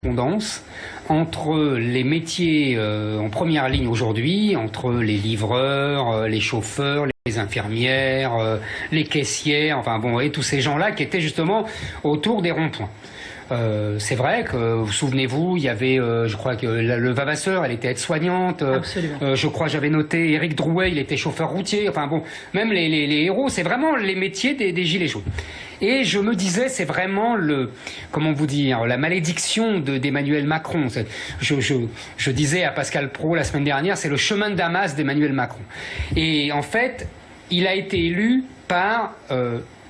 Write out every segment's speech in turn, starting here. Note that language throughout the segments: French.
Correspondance entre les métiers en première ligne aujourd'hui, entre les livreurs, les chauffeurs, les infirmières, les caissières, enfin bon, et tous ces gens-là qui étaient justement autour des ronds-points. C'est vrai que, vous souvenez-vous, il y avait, je crois que le Vavasseur, elle était aide-soignante. Je crois j'avais noté Éric Drouet, il était chauffeur routier. Enfin bon, même les héros, c'est vraiment les métiers des gilets jaunes. Et je me disais, c'est vraiment comment vous dire, la malédiction d'Emmanuel Macron. Je disais à Pascal Praud la semaine dernière, c'est le chemin de Damas d'Emmanuel Macron. Et en fait, il a été élu par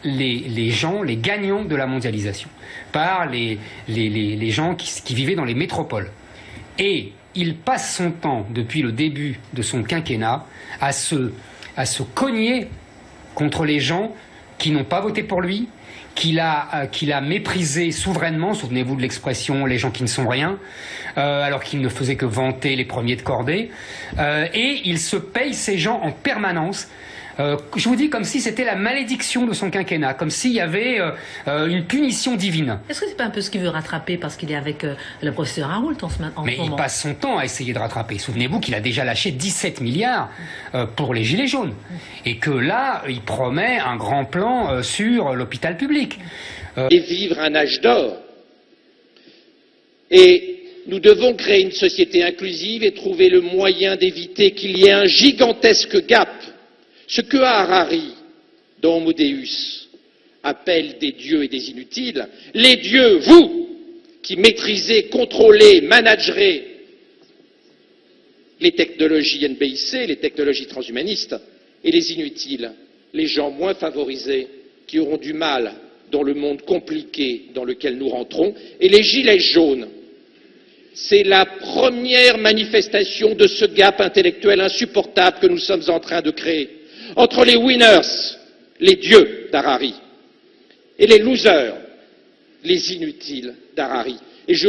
les gens, les gagnants de la mondialisation, par les gens qui vivaient dans les métropoles. Et il passe son temps, depuis le début de son quinquennat, à se cogner contre les gens qui n'ont pas voté pour lui, qu'il a méprisé souverainement, souvenez-vous de l'expression « les gens qui ne sont rien », alors qu'il ne faisait que vanter les premiers de cordée, et il se paye ces gens en permanence. Je vous dis comme si c'était la malédiction de son quinquennat, comme s'il y avait une punition divine. Est-ce que c'est pas un peu ce qu'il veut rattraper parce qu'il est avec le professeur Raoult en ce moment? Mais il passe son temps à essayer de rattraper. Souvenez-vous qu'il a déjà lâché 17 milliards pour les gilets jaunes. Et que là, il promet un grand plan sur l'hôpital public. Et vivre un âge d'or. Et nous devons créer une société inclusive et trouver le moyen d'éviter qu'il y ait un gigantesque gap. Ce que Harari, dans Homo Deus, appelle des dieux et des inutiles, les dieux, vous, qui maîtrisez, contrôlez, managerez les technologies NBIC, les technologies transhumanistes, et les inutiles, les gens moins favorisés, qui auront du mal dans le monde compliqué dans lequel nous rentrons, et les gilets jaunes. C'est la première manifestation de ce gap intellectuel insupportable que nous sommes en train de créer entre les winners, les dieux d'Harari, et les losers, les inutiles d'Harari. Et je